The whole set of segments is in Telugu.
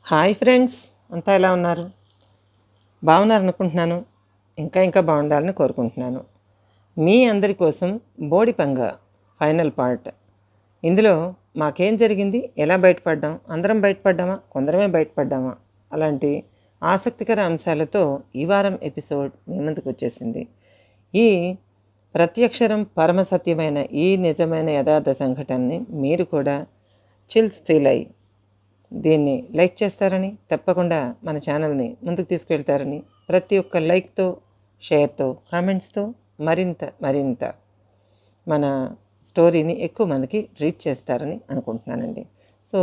హాయ్ ఫ్రెండ్స్, అంతా ఎలా ఉన్నారు? బాగున్నారు అనుకుంటున్నాను. ఇంకా బాగుండాలని కోరుకుంటున్నాను. మీ అందరి కోసం బోడిపంగ ఫైనల్ పార్ట్. ఇందులో మాకేం జరిగింది, ఎలా బయటపడ్డాం, అందరం బయటపడ్డామా, కొందరమే బయటపడ్డామా, అలాంటి ఆసక్తికర అంశాలతో ఈ వారం ఎపిసోడ్ మీ ముందుకు వచ్చేసింది. ఈ ప్రత్యక్షరం పరమసత్యమైన ఈ నిజమైన యథార్థ సంఘటనని మీరు కూడా చిల్స్ ఫీల్ అయ్యి దీన్ని లైక్ చేస్తారని, తప్పకుండా మన ఛానల్ని ముందుకు తీసుకెళ్తారని, ప్రతి ఒక్క లైక్తో, షేర్తో, కామెంట్స్తో మరింత మన స్టోరీని ఎక్కువ మందికి రీచ్ చేస్తారని అనుకుంటున్నానండి. సో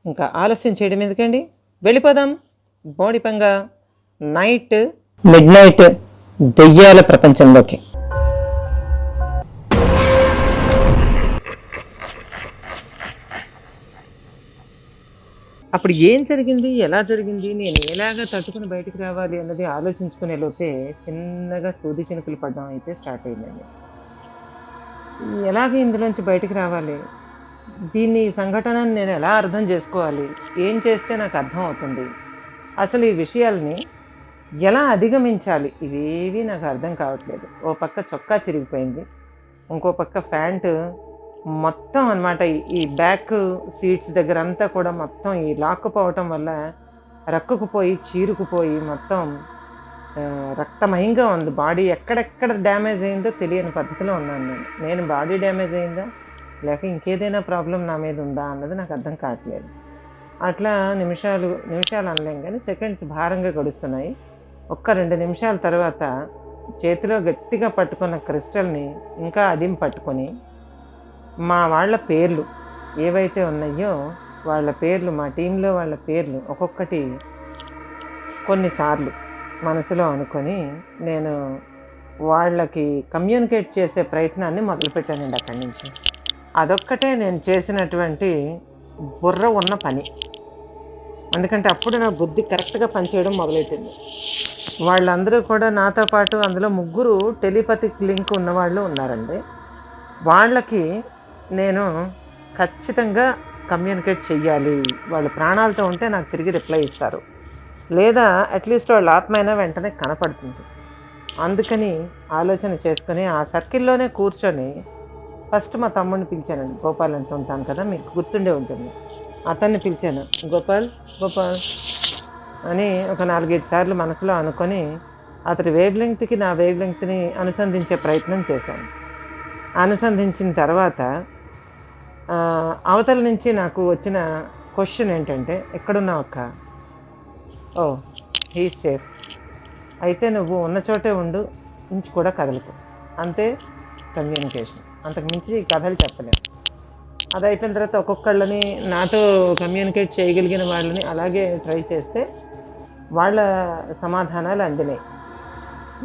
ఇంకా ఆలస్యం చేయడం ఎందుకండి, వెళ్ళిపోదాం బోడిపంగ మిడ్ నైట్ దెయ్యాల ప్రపంచంలోకి. అప్పుడు ఏం జరిగింది, ఎలా జరిగింది, నేను ఎలాగా తట్టుకుని బయటకు రావాలి అన్నది ఆలోచించుకునే లోపే చిన్నగా సూది చినుకులు పడడం అయితే స్టార్ట్ అయిందండి. ఎలాగ ఇందులోంచి బయటకు రావాలి, దీన్ని సంఘటనని నేను ఎలా అర్థం చేసుకోవాలి, ఏం చేస్తే నాకు అర్థం అవుతుంది, అసలు ఈ విషయాల్ని ఎలా అధిగమించాలి, ఇవేవి నాకు అర్థం కావట్లేదు. ఓ పక్క చొక్కా చిరిగిపోయింది, ఇంకో పక్క ప్యాంటు మొత్తం అనమాట, ఈ బ్యాక్ సీట్స్ దగ్గర అంతా కూడా మొత్తం ఈ లాక్కుపోవటం వల్ల రక్కుకుపోయి చీరుకుపోయి మొత్తం రక్తమయంగా ఉంది. బాడీ ఎక్కడెక్కడ డ్యామేజ్ అయిందో తెలియని పద్ధతిలో ఉన్నాను నేను బాడీ డ్యామేజ్ అయిందా లేక ఇంకేదైనా ప్రాబ్లం నా మీద ఉందా అన్నది నాకు అర్థం కావట్లేదు. అట్లా నిమిషాలు అనలేం కానీ సెకండ్స్ భారంగా గడుస్తున్నాయి. ఒక్క 2 నిమిషాల తర్వాత చేతిలో గట్టిగా పట్టుకున్న క్రిస్టల్ని ఇంకా అదిం పట్టుకొని మా వాళ్ళ పేర్లు ఏవైతే ఉన్నాయో వాళ్ళ పేర్లు, మా టీంలో వాళ్ళ పేర్లు ఒక్కొక్కటి కొన్నిసార్లు మనసులో అనుకొని నేను వాళ్ళకి కమ్యూనికేట్ చేసే ప్రయత్నాన్ని మొదలుపెట్టానండి. అక్కడి నుంచి అదొక్కటే నేను చేసినటువంటి బుర్ర ఉన్న పని. ఎందుకంటే అప్పుడు నా బుద్ధి కరెక్ట్గా పనిచేయడం మొదలెట్టింది. వాళ్ళందరూ కూడా నాతో పాటు అందులో 3 టెలిపతిక్ లింక్ ఉన్నవాళ్ళు ఉన్నారండి. వాళ్ళకి నేను ఖచ్చితంగా కమ్యూనికేట్ చెయ్యాలి, వాళ్ళు ప్రాణాలతో ఉంటే నాకు తిరిగి రిప్లై ఇస్తారు, లేదా అట్లీస్ట్ వాళ్ళ ఆత్మైనా వెంటనే కనపడుతుంది. అందుకని ఆలోచన చేసుకుని ఆ సర్కిల్లోనే కూర్చొని ఫస్ట్ మా తమ్ముడిని పిలిచానండి. గోపాల్ అంటూ ఉంటాను కదా, మీకు గుర్తుండే ఉంటుంది. అతన్ని పిలిచాను. గోపాల్ అని ఒక 4-5 సార్లు మనసులో అనుకొని అతడి వేవ్ లెంగ్త్కి నా వేవ్ లెంగ్త్ని అనుసంధించే ప్రయత్నం చేశాను. అనుసంధించిన తర్వాత అవతల నుంచి నాకు వచ్చిన క్వశ్చన్ ఏంటంటే, ఎక్కడున్నావు అక్క? ఓ, హీ సేఫ్, అయితే నువ్వు ఉన్న చోటే ఉండు, ఇంచు కూడా కదలకు, అంతే కమ్యూనికేషన్. అంతకు మించి కథలు చెప్పలేము. అది అయిపోయిన తర్వాత ఒక్కొక్కళ్ళని, నాతో కమ్యూనికేట్ చేయగలిగిన వాళ్ళని అలాగే ట్రై చేస్తే వాళ్ళ సమాధానాలు అందినాయి.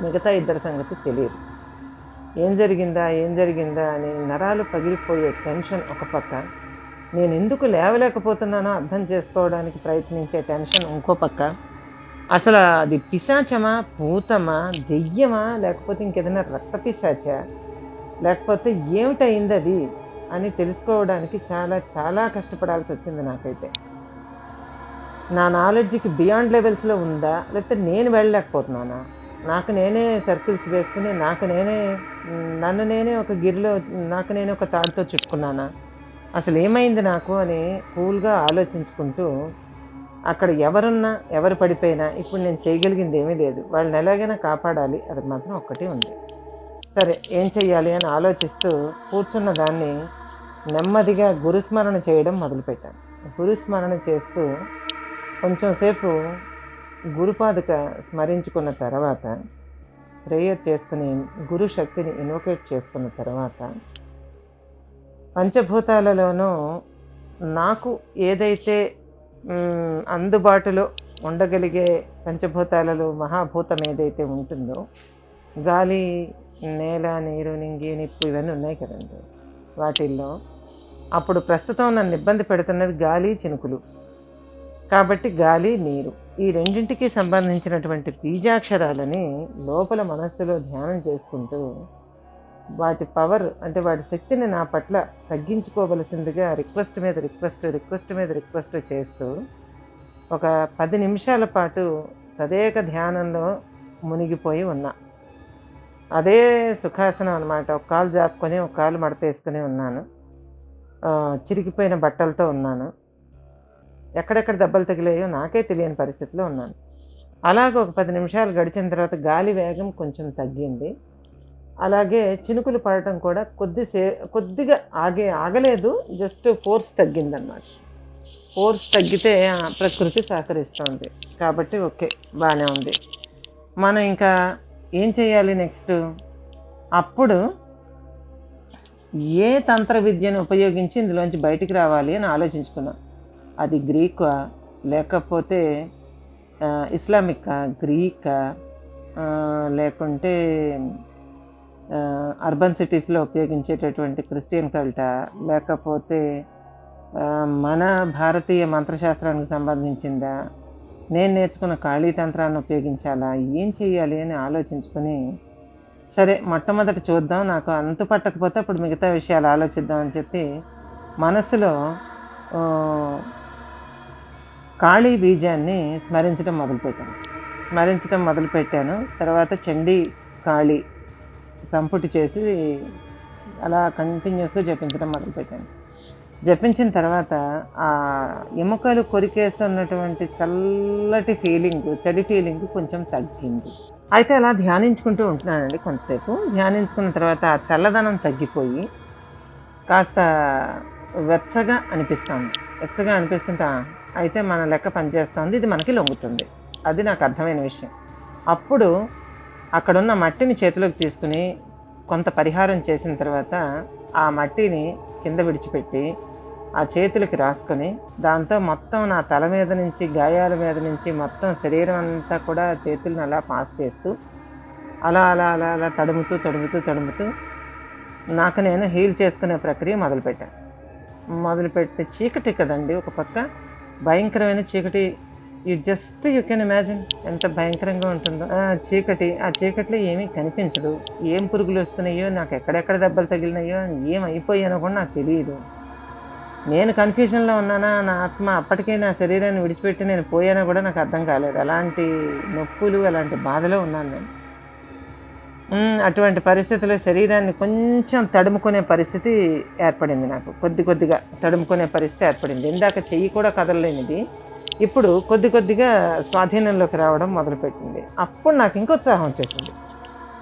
మిగతా 2 సంగతి తెలియదు. ఏం జరిగిందా అని నరాలు పగిలిపోయే టెన్షన్ ఒక పక్క, నేను ఎందుకు లేవలేకపోతున్నానో అర్థం చేసుకోవడానికి ప్రయత్నించే టెన్షన్ ఇంకో పక్క. అసలు అది పిశాచమా, భూతమా, దెయ్యమా, లేకపోతే ఇంకేదైనా రక్త పిశాచా, లేకపోతే ఏమిటయింది అది అని తెలుసుకోవడానికి చాలా చాలా కష్టపడాల్సి వచ్చింది నాకైతే. నా నాలెడ్జ్కి బియాండ్ లెవెల్స్లో ఉందా, లేకపోతే నేను వెళ్ళలేకపోతున్నానా, నాకు నేనే సర్కిల్స్ వేసుకుని నన్ను నేనే ఒక గిరిలో నాకు నేనే ఒక తాడుతో చుట్టుకున్నానా, అసలు ఏమైంది నాకు అని కూల్గా ఆలోచించుకుంటూ అక్కడ ఎవరున్నా ఎవరు పడిపోయినా ఇప్పుడు నేను చేయగలిగింది ఏమీ లేదు, వాళ్ళని ఎలాగైనా కాపాడాలి, అది మాత్రం ఒక్కటే ఉంది. సరే ఏం చెయ్యాలి అని ఆలోచిస్తూ కూర్చున్న దాన్ని నెమ్మదిగా గురుస్మరణ చేయడం మొదలుపెట్టాను. గురుస్మరణ చేస్తూ కొంచెం సేపు గురుపాదుక స్మరించుకున్న తర్వాత, ప్రేయర్ చేసుకుని గురు శక్తిని ఇన్వోకేట్ చేసుకున్న తర్వాత, పంచభూతాలలోనూ నాకు ఏదైతే అందుబాటులో ఉండగలిగే పంచభూతాలలో మహాభూతం ఏదైతే ఉంటుందో, గాలి, నేల, నీరు, నింగి, నిప్పు ఇవన్నీ ఉన్నాయి కదండి, వాటిల్లో అప్పుడు ప్రస్తుతం నన్ను ఇబ్బంది పెడుతున్నది గాలి, చినుకులు. కాబట్టి గాలి, నీరు ఈ రెండింటికి సంబంధించినటువంటి బీజాక్షరాలని లోపల మనస్సులో ధ్యానం చేసుకుంటూ వాటి పవర్ అంటే వాటి శక్తిని నా పట్ల తగ్గించుకోవలసిందిగా రిక్వెస్ట్ మీద రిక్వెస్ట్ చేస్తూ ఒక 10 నిమిషాల పాటు తదేక ధ్యానంలో మునిగిపోయి ఉన్నా. అదే సుఖాసనం అనమాట. ఒక కాలు జాపుకొని ఒక కాలు మడతేసుకొని ఉన్నాను. చిరిగిపోయిన బట్టలతో ఉన్నాను. ఎక్కడెక్కడ దెబ్బలు తగిలాయో నాకే తెలియని పరిస్థితిలో ఉన్నాను. అలాగ ఒక 10 నిమిషాలు గడిచిన తర్వాత గాలి వేగం కొంచెం తగ్గింది. అలాగే చినుకులు పడటం కూడా కొద్దిగా ఆగలేదు. Just force తగ్గిందనమాట. ఫోర్స్ తగ్గితే ప్రకృతి సహకరిస్తోంది కాబట్టి ఓకే, బాగానే ఉంది. మనం ఇంకా ఏం చేయాలి నెక్స్ట్? అప్పుడు ఏ తంత్ర విద్యను ఉపయోగించి ఇందులోంచి బయటికి రావాలి అని ఆలోచించుకున్నాం. అది గ్రీకా లేకపోతే ఇస్లామికా, గ్రీకా, లేకుంటే అర్బన్ సిటీస్లో ఉపయోగించేటటువంటి క్రిస్టియన్ కల్టా, లేకపోతే మన భారతీయ మంత్రశాస్త్రానికి సంబంధించిందా, నేను నేర్చుకున్న కాళీ తంత్రాన్ని ఉపయోగించాలా, ఏం చేయాలి అని ఆలోచించుకొని సరే మొట్టమొదట చూద్దాం, నాకు అంతు పట్టకపోతే అప్పుడు మిగతా విషయాలు ఆలోచిద్దాం అని చెప్పి మనసులో కాళీ బీజాన్ని స్మరించడం మొదలుపెట్టాను. తర్వాత చండీ కాళీ సంపుటి చేసి అలా కంటిన్యూస్గా జపించడం మొదలుపెట్టాను. జపించిన తర్వాత ఆ ఎముకలు కొరికేస్తున్నటువంటి చలి ఫీలింగ్ కొంచెం తగ్గింది. అయితే అలా ధ్యానించుకుంటూ ఉంటున్నానండి. కొంతసేపు ధ్యానించుకున్న తర్వాత ఆ చల్లదనం తగ్గిపోయి కాస్త వెచ్చగా అనిపిస్తుంటే అయితే మన లెక్క పనిచేస్తుంది, ఇది మనకి లొంగుతుంది. అది నాకు అర్థమైన విషయం. అప్పుడు అక్కడున్న మట్టిని చేతిలోకి తీసుకుని కొంత పరిహారం చేసిన తర్వాత ఆ మట్టిని కింద విడిచిపెట్టి ఆ చేతులకి రాసుకొని దాంతో మొత్తం నా తల మీద నుంచి, గాయాల మీద నుంచి మొత్తం శరీరం అంతా కూడా చేతులను అలా పాస్ చేస్తూ అలా అలా అలా అలా తడుముతూ నాకు నేను హీల్ చేసుకునే ప్రక్రియ మొదలుపెట్టి చీకటి కదండి, ఒక పక్క భయంకరమైన చీకటి. యూ కెన్ ఇమాజిన్ ఎంత భయంకరంగా ఉంటుందో ఆ చీకటిలో ఏమీ కనిపించదు. ఏం పురుగులు వస్తున్నాయో, నాకు ఎక్కడెక్కడ దెబ్బలు తగిలినాయో, ఏమైపోయానో కూడా నాకు తెలియదు. నేను కన్ఫ్యూజన్లో ఉన్నానా, నా ఆత్మ అప్పటికే నా శరీరాన్ని విడిచిపెట్టి నేను పోయానో కూడా నాకు అర్థం కాలేదు. అలాంటి నొప్పులు, అలాంటి బాధలో ఉన్నాను నేను. అటువంటి పరిస్థితుల్లో శరీరాన్ని కొంచెం తడుముకునే పరిస్థితి ఏర్పడింది. నాకు కొద్దిగా తడుముకునే పరిస్థితి ఏర్పడింది. ఇందాక చెయ్యి కూడా కదలలేనిది ఇప్పుడు కొద్దిగా స్వాధీనంలోకి రావడం మొదలుపెట్టింది. అప్పుడు నాకు ఇంకోత్సాహం వచ్చేసింది.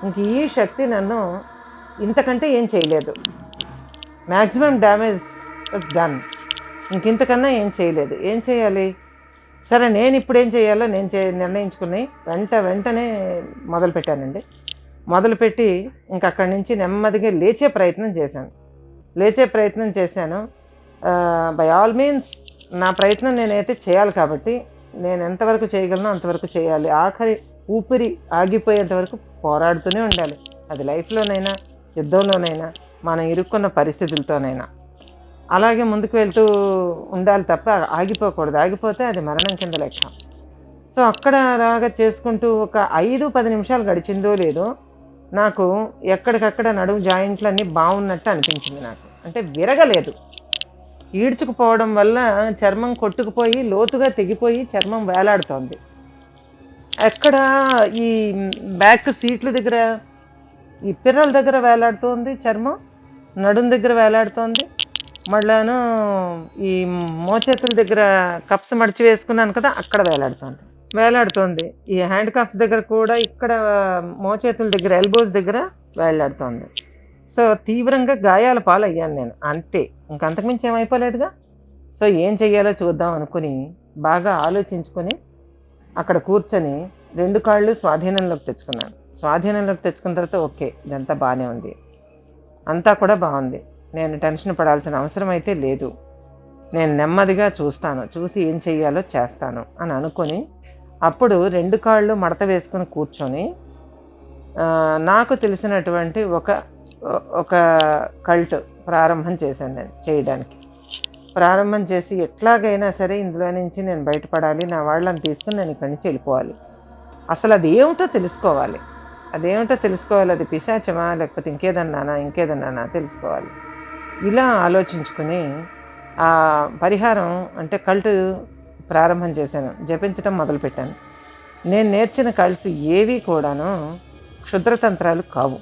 ఇంక ఈ శక్తి నన్ను ఇంతకంటే ఏం చేయలేదు. Maximum damage done. ఇంతకన్నా ఏం చేయలేదు. ఏం చేయాలి? సరే, నేను ఇప్పుడు ఏం చేయాలో నిర్ణయించుకుని వెంటనే మొదలుపెట్టానండి. మొదలుపెట్టి ఇంక అక్కడి నుంచి నెమ్మదిగా లేచే ప్రయత్నం చేశాను. బై ఆల్ మీన్స్ నా ప్రయత్నం నేనైతే చేయాలి కాబట్టి నేను ఎంతవరకు చేయగలనో అంతవరకు చేయాలి. ఆఖరి ఊపిరి ఆగిపోయేంత వరకు పోరాడుతూనే ఉండాలి. అది లైఫ్లోనైనా, యుద్ధంలోనైనా, మనం ఇరుక్కున్న పరిస్థితులతోనైనా అలాగే ముందుకు వెళ్తూ ఉండాలి తప్ప ఆగిపోకూడదు. ఆగిపోతే అది మరణం కింద లెక్క. సో అక్కడ అలాగా చేసుకుంటూ ఒక 5-10 నిమిషాలు గడిచిందో లేదో నాకు ఎక్కడికక్కడ నడుము జాయింట్లన్నీ బాగున్నట్టు అనిపించింది. నాకు అంటే విరగలేదు. ఈడ్చుకుపోవడం వల్ల చర్మం కొట్టుకుపోయి లోతుగా తెగిపోయి చర్మం వేలాడుతోంది. ఎక్కడ ఈ బ్యాక్ సీట్ల దగ్గర, ఈ పిర్రల దగ్గర వేలాడుతోంది చర్మం, నడుము దగ్గర వేలాడుతోంది. మళ్ళాను ఈ మోచేతుల దగ్గర కప్స్ మడిచి వేసుకున్నాను కదా, అక్కడ వేలాడుతోంది. ఈ హ్యాండ్ కప్స్ దగ్గర కూడా ఇక్కడ మోచేతుల దగ్గర, ఎల్బోస్ దగ్గర వేలాడుతోంది. సో తీవ్రంగా గాయాల పాలయ్యాను నేను. అంతే, ఇంకంతకుమించి ఏమైపోలేదుగా. సో ఏం చెయ్యాలో చూద్దాం అనుకుని బాగా ఆలోచించుకొని అక్కడ కూర్చొని 2 కాళ్ళు స్వాధీనంలోకి తెచ్చుకున్న తర్వాత ఓకే, ఇదంతా బాగానే ఉంది, అంతా కూడా బాగుంది, నేను టెన్షన్ పడాల్సిన అవసరం అయితే లేదు, నేను నెమ్మదిగా చూసి ఏం చెయ్యాలో చేస్తాను అని అనుకొని అప్పుడు 2 కాళ్ళు మడత వేసుకొని కూర్చొని నాకు తెలిసినటువంటి ఒక కల్ట్ ప్రారంభం చేశాను నేను చేయడానికి. ప్రారంభం చేసి ఎట్లాగైనా సరే ఇందులో నుంచి నేను బయటపడాలి, నా వాళ్ళని తీసుకుని నేను ఇక్కడి నుంచి వెళ్ళిపోవాలి, అసలు అది ఏమిటో తెలుసుకోవాలి. అదేమిటో తెలుసుకోవాలి, అది పిశాచమా లేకపోతే ఇంకేదన్నానా తెలుసుకోవాలి. ఇలా ఆలోచించుకుని ఆ పరిహారం అంటే కల్ట్ ప్రారంభం చేశాను, జపించడం మొదలుపెట్టాను. నేను నేర్చిన కల్ట్స్ ఏవి కూడాను క్షుద్రతంత్రాలు కావు.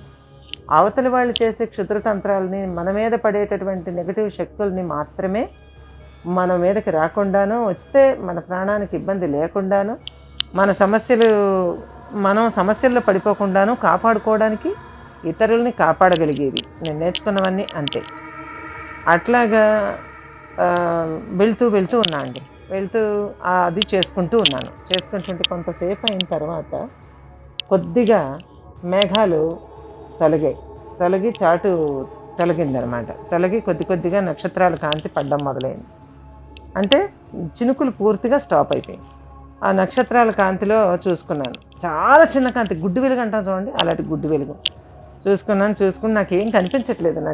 అవతలి వాళ్ళు చేసే క్షుద్రతంత్రాలని, మన మీద పడేటటువంటి నెగటివ్ శక్తుల్ని మాత్రమే మన మీదకి రాకుండాను, వస్తే మన ప్రాణానికి ఇబ్బంది లేకుండాను, మనం సమస్యల్లో పడిపోకుండాను కాపాడుకోవడానికి ఇతరుల్ని కాపాడగలిగేవి నేను నేర్చుకున్నవన్నీ. అంతే. అట్లాగా వెళ్తూ ఉన్నా అండి. అది చేసుకుంటుంటే కొంతసేపు అయిన తర్వాత కొద్దిగా మేఘాలు తొలగి చాటు తొలగిందనమాట. తొలగి కొద్దిగా నక్షత్రాల కాంతి పడ్డం మొదలైంది. అంటే చినుకులు పూర్తిగా స్టాప్ అయిపోయాయి. ఆ నక్షత్రాల కాంతిలో చూసుకున్నాను. చాలా చిన్న కాంతి, గుడ్డి వెలుగు అంటాం చూడండి, అలాంటి గుడ్డి వెలుగు చూసుకుని నాకేం కనిపించట్లేదు. నా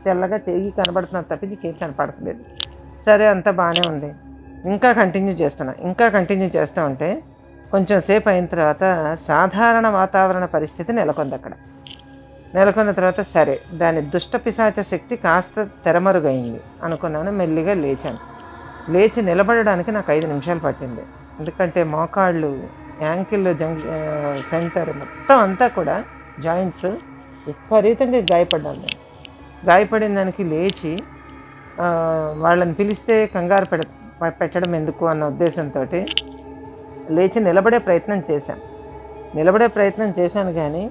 తెల్లగా చెయ్యి కనబడుతున్నది తప్ప నీకేం కనపడట్లేదు. సరే, అంతా బాగానే ఉంది. ఇంకా కంటిన్యూ చేస్తూ ఉంటే కొంచెం సేపు అయిన తర్వాత సాధారణ వాతావరణ పరిస్థితి నెలకొన్న తర్వాత సరే, దాని దుష్ట పిశాచ శక్తి కాస్త తెరమరుగైంది అనుకున్నాను. మెల్లిగా లేచి నిలబడడానికి నాకు 5 నిమిషాలు పట్టింది. ఎందుకంటే మోకాళ్ళు, యాంకిల్, సెంటర్ మొత్తం అంతా కూడా జాయింట్స్ విపరీతంగా గాయపడిన దానికి లేచి వాళ్ళని పిలిస్తే కంగారు పెట్టడం ఎందుకు అన్న ఉద్దేశంతో లేచి నిలబడే ప్రయత్నం చేశాను కానీ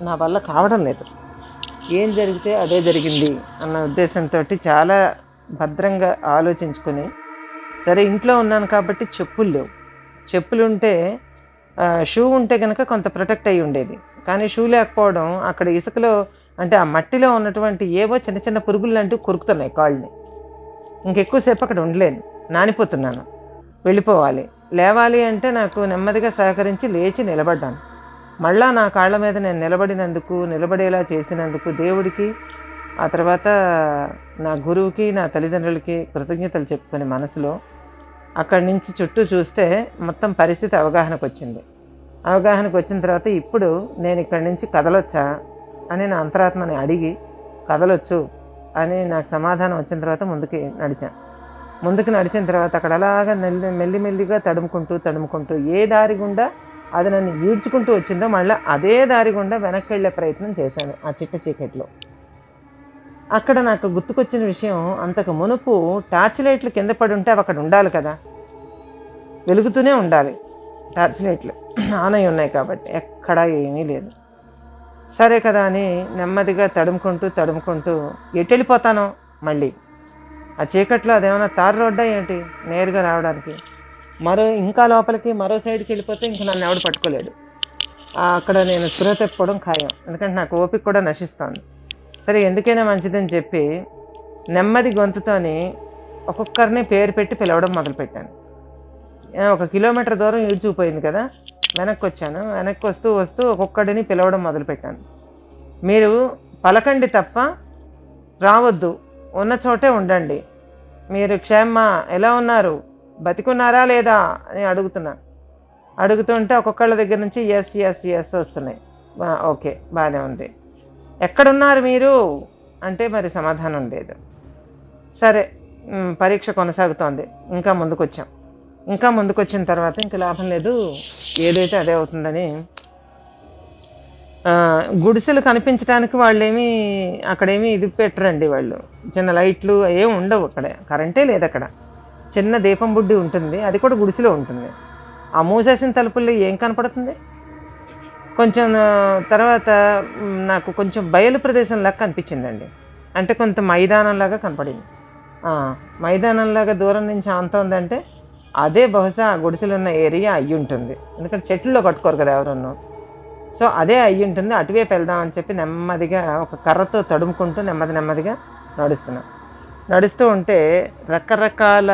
నా వల్ల కావడం లేదు. ఏం జరిగితే అదే జరిగింది అన్న ఉద్దేశంతో చాలా భద్రంగా ఆలోచించుకొని, సరే ఇంట్లో ఉన్నాను కాబట్టి చెప్పులు ఉంటే షూ ఉంటే కనుక కొంత ప్రొటెక్ట్ అయ్యి ఉండేది. కానీ షూ లేకపోవడం, అక్కడ ఇసుకలో అంటే ఆ మట్టిలో ఉన్నటువంటి ఏవో చిన్న చిన్న పురుగులు అంటూ కొరుకుతున్నాయి కాళ్ళని. ఇంకెక్కువసేపు అక్కడ ఉండలేను, నానిపోతున్నాను, వెళ్ళిపోవాలి. లేవాలి అంటే నాకు నెమ్మదిగా సహకరించి లేచి నిలబడ్డాను. మళ్ళా నా కాళ్ళ మీద నేను నిలబడేలా చేసినందుకు దేవుడికి, ఆ తర్వాత నా గురువుకి, నా తల్లిదండ్రులకి కృతజ్ఞతలు చెప్పుకొని మనసులో అక్కడి నుంచి చుట్టూ చూస్తే మొత్తం పరిస్థితి అవగాహనకు వచ్చిన తర్వాత ఇప్పుడు నేను ఇక్కడి నుంచి కదలొచ్చా అని నా అంతరాత్మని అడిగి, కదలొచ్చు అని నాకు సమాధానం వచ్చిన తర్వాత ముందుకు నడిచిన తర్వాత అక్కడ అలాగా మెల్లిమెల్లిగా తడుముకుంటూ ఏ దారి గుండా అది నన్ను ఈడ్చుకుంటూ వచ్చిందో మళ్ళీ అదే దారి గుండా వెనక్కి వెళ్ళే ప్రయత్నం చేశాను ఆ చిట్ట చీకట్లో. అక్కడ నాకు గుర్తుకొచ్చిన విషయం, అంతకు మునుపు టార్చ్ లైట్లు కింద పడి ఉంటే అవి అక్కడ ఉండాలి కదా, వెలుగుతూనే ఉండాలి. టార్చ్ లైట్లు ఆన్ అయి ఉన్నాయి కాబట్టి ఎక్కడా ఏమీ లేదు. సరే కదా అని నెమ్మదిగా తడుముకుంటూ ఎటు వెళ్ళిపోతానో మళ్ళీ ఆ చీకట్లో. అదేమన్నా తారు రోడ్డా ఏంటి నేరుగా రావడానికి? ఇంకా లోపలికి మరో సైడ్కి వెళ్ళిపోతే ఇంక నన్ను ఎవడు పట్టుకోలేడు. అక్కడ నేను స్పృహ తెప్పుకోవడం ఖాయం, ఎందుకంటే నాకు ఓపిక కూడా నశిస్తోంది. సరే, ఎందుకైనా మంచిదని చెప్పి నెమ్మది గొంతుతోని ఒక్కొక్కరిని పేరు పెట్టి పిలవడం మొదలుపెట్టాను. 1 కిలోమీటర్ దూరం ఈడ్చుకుపోయింది కదా, వెనక్కి వస్తూ ఒక్కొక్కడిని పిలవడం మొదలుపెట్టాను. మీరు పలకండి తప్ప రావద్దు, ఉన్న చోటే ఉండండి. మీరు క్షేమమా, ఎలా ఉన్నారు, బతికున్నారా లేదా అని అడుగుతుంటే ఒక్కొక్కళ్ళ దగ్గర నుంచి ఎస్ వస్తున్నాయి. ఓకే, బాగానే ఉంది. ఎక్కడున్నారు మీరు అంటే మరి సమాధానం లేదు. సరే, పరీక్ష కొనసాగుతోంది. ఇంకా ముందుకొచ్చిన తర్వాత ఇంకా లాభం లేదు, ఏదైతే అదే అవుతుందని గుడిసెలు కనిపించడానికి వాళ్ళేమీ అక్కడేమీ ఇది పెట్టరండి. వాళ్ళు చిన్న లైట్లు ఏమి ఉండవు, అక్కడ కరెంటే లేదు. అక్కడ చిన్న దీపం బుడ్డి ఉంటుంది, అది కూడా గుడిసెలో ఉంటుంది. ఆ మూసేసిన తలుపుల్లో ఏం కనపడుతుంది? కొంచెం తర్వాత నాకు కొంచెం బయలు ప్రదేశంలాగా కనిపించిందండి. అంటే కొంత మైదానంలాగా కనపడింది. మైదానంలాగా దూరం నుంచి అంత ఉందంటే అదే బహుశా ఆ గుడిసెలు ఉన్న ఏరియా అయ్యి ఉంటుంది, ఎందుకంటే చెట్లలో కట్టుకోరు కదా ఎవరన్నా. సో అదే అయ్యి ఉంటుంది, అటువైపు వెళ్దామని చెప్పి నెమ్మదిగా ఒక కర్రతో తడుముకుంటూ నెమ్మదిగా నడుస్తూ ఉంటే రకరకాల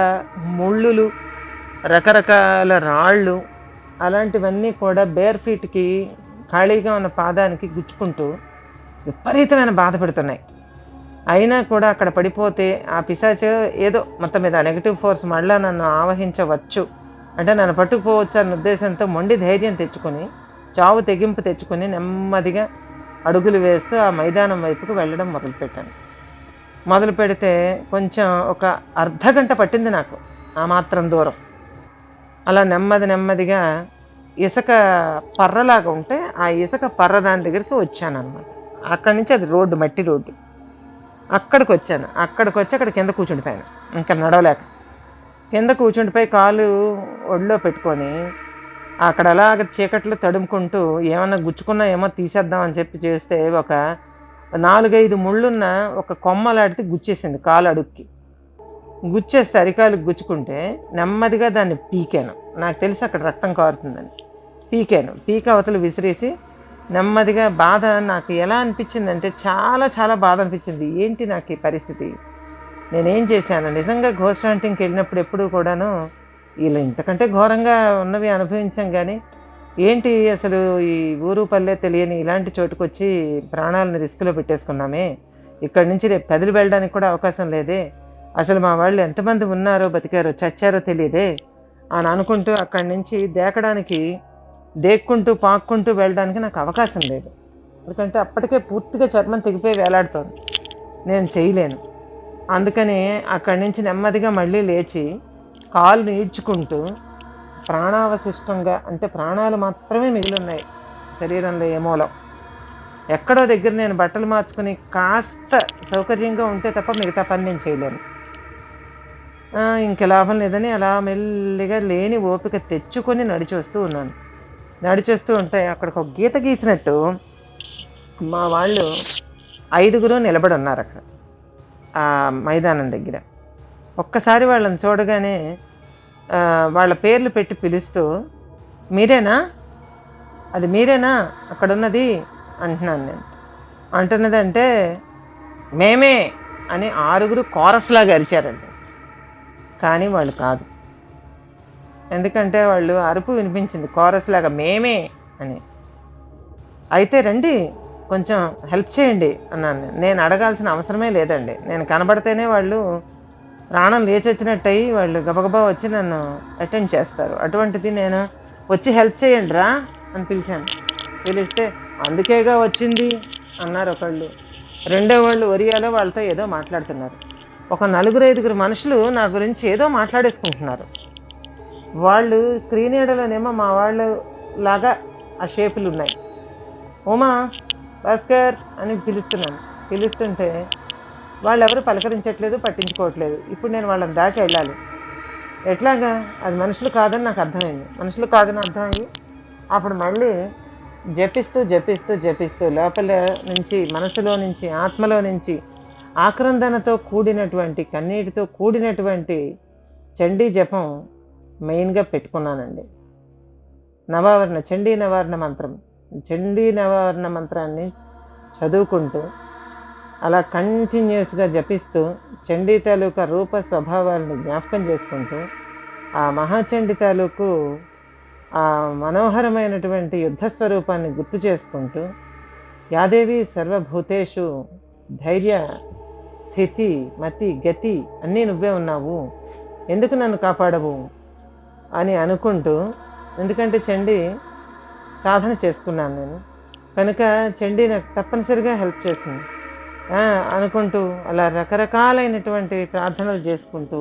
ముళ్ళులు, రకరకాల రాళ్ళు అలాంటివన్నీ కూడా బేర్ ఫీట్కి, ఖాళీగా ఉన్న పాదానికి గుచ్చుకుంటూ విపరీతమైన బాధ పెడుతున్నాయి. అయినా కూడా అక్కడ పడిపోతే ఆ పిశాచ ఏదో మొత్తం మీద నెగిటివ్ ఫోర్స్ మళ్ళీ నన్ను ఆవహించవచ్చు, అంటే నన్ను పట్టుకుపోవచ్చు అన్న ఉద్దేశంతో మొండి ధైర్యం తెచ్చుకొని చావు తెగింపు తెచ్చుకొని నెమ్మదిగా అడుగులు వేస్తూ ఆ మైదానం వైపుకు వెళ్ళడం మొదలుపెట్టాను. మొదలు పెడితే కొంచెం ఒక అర్ధగంట పట్టింది నాకు ఆ మాత్రం దూరం. అలా నెమ్మదిగా ఇసుక పర్రలాగా ఉంటే ఆ ఇసుక పర్ర దాని దగ్గరికి వచ్చానన్నమాట. అక్కడి నుంచి అది రోడ్డు, మట్టి రోడ్డు. అక్కడికి వచ్చాను. అక్కడ కింద కూర్చుండిపోయాను. ఇంకా నడవలేక కింద కూర్చుండిపోయి కాలు ఒడిలో పెట్టుకొని అక్కడ అలాగ చీకట్లో తడుముకుంటూ ఏమన్నా గుచ్చుకున్నా ఏమో తీసేద్దామని చెప్పి చేస్తే ఒక 4-5 ముళ్ళున్న ఒక కొమ్మలాడితే గుచ్చేసింది కాలు అడుక్కి. గుచ్చేస్తే అరికాలుకి గుచ్చుకుంటే నెమ్మదిగా దాన్ని పీకాను. నాకు తెలిసి అక్కడ రక్తం కారుతుందని పీకాను. అవతలు విసిరేసి నెమ్మదిగా బాధ నాకు ఎలా అనిపించిందంటే చాలా బాధ అనిపించింది. ఏంటి నాకు ఈ పరిస్థితి, నేనేం చేశాను? నిజంగా గోస్ట్ హంటింగ్కి వెళ్ళినప్పుడు ఎప్పుడూ కూడాను వీళ్ళు ఇంతకంటే ఘోరంగా ఉన్నవి అనుభవించాం. కానీ ఏంటి అసలు ఈ ఊరు పల్లె తెలియని ఇలాంటి చోటుకు వచ్చి ప్రాణాలను రిస్క్లో పెట్టేసుకున్నామే, ఇక్కడి నుంచి రేపు కదిలి వెళ్ళడానికి కూడా అవకాశం లేదే, అసలు మా వాళ్ళు ఎంతమంది ఉన్నారో బతికారో చచ్చారో తెలియదే అని అనుకుంటూ అక్కడి నుంచి దేక్కుంటూ పాక్కుంటూ వెళ్ళడానికి నాకు అవకాశం లేదు. ఎందుకంటే అప్పటికే పూర్తిగా చర్మం తెగిపోయి వేలాడుతోంది, నేను చేయలేను. అందుకని అక్కడి నుంచి నెమ్మదిగా మళ్ళీ లేచి కాలు ఈడ్చుకుంటూ ప్రాణావశిష్టంగా, అంటే ప్రాణాలు మాత్రమే మిగిలి ఉన్నాయి శరీరంలో ఏ మూలం ఎక్కడో దగ్గర నేను బట్టలు మార్చుకుని కాస్త సౌకర్యంగా ఉంటే తప్ప మిగతా పని నేను చేయలేను. ఇంక లాభం లేదని అలా మెల్లిగా లేని ఓపిక తెచ్చుకొని నడిచొస్తూ ఉన్నాను. నడిచేస్తూ ఉంటే అక్కడికి ఒక గీత గీసినట్టు మా వాళ్ళు 5 నిలబడి ఉన్నారు అక్కడ ఆ మైదానం దగ్గర. ఒక్కసారి వాళ్ళని చూడగానే వాళ్ళ పేర్లు పెట్టి పిలుస్తూ, మీరేనా, అది మీరేనా అక్కడున్నది అంటున్నాను నేను. అంటున్నదంటే మేమే అని 6 కోరస్లాగా అరిచారండి. కానీ వాళ్ళు కాదు. ఎందుకంటే వాళ్ళు అరుపు వినిపించింది కోరస్ లాగా, మేమే అని. అయితే రండి కొంచెం హెల్ప్ చేయండి అన్నాను. నేను అడగాల్సిన అవసరమే లేదండి. నేను కనబడితేనే వాళ్ళు ప్రాణం లేచి వచ్చినట్టయి వాళ్ళు గబగబా వచ్చి నన్ను అటెండ్ చేస్తారు. అటువంటిది నేను వచ్చి హెల్ప్ చేయండి రా అని పిలిచాను. పిలిస్తే అందుకేగా వచ్చింది అన్నారు ఒకళ్ళు. రెండో వాళ్ళు ఒరియాలో వాళ్ళతో ఏదో మాట్లాడుతున్నారు. ఒక 4-5 మనుషులు నా గురించి ఏదో మాట్లాడేసుకుంటున్నారు. వాళ్ళు క్రీనీడలోనేమో మా వాళ్ళు లాగా ఆ షేపులు ఉన్నాయి. ఉమా, భాస్కర్ అని పిలుస్తున్నాను. పిలుస్తుంటే వాళ్ళు ఎవరు పలకరించట్లేదు, పట్టించుకోవట్లేదు. ఇప్పుడు నేను వాళ్ళని దాటి వెళ్ళాలి. ఎట్లాగా? అది మనుషులు కాదని నాకు అర్థమైంది. మనుషులు కాదని అర్థమయ్యి అప్పుడు మళ్ళీ జపిస్తూ లోపల నుంచి, మనసులో నుంచి, ఆత్మలో నుంచి ఆక్రందనతో కూడినటువంటి, కన్నీటితో కూడినటువంటి చండీ జపం మెయిన్గా పెట్టుకున్నానండి. చండీ నవారణ మంత్రాన్ని చదువుకుంటూ అలా కంటిన్యూస్గా జపిస్తూ చండీ తాలూకా రూప స్వభావాలను జ్ఞాపకం చేసుకుంటూ ఆ మహాచండీ తాలూకు ఆ మనోహరమైనటువంటి యుద్ధ స్వరూపాన్ని గుర్తు చేసుకుంటూ, యాదేవి సర్వభూతేషు ధైర్య స్థితి మతి గతి అన్నీ నువ్వే ఉన్నావు, ఎందుకు నన్ను కాపాడవు అని అనుకుంటూ, ఎందుకంటే చండీ సాధన చేసుకున్నాను నేను కనుక చండీ నాకు తప్పనిసరిగా హెల్ప్ చేసింది అనుకుంటూ అలా రకరకాలైనటువంటి ప్రార్థనలు చేసుకుంటూ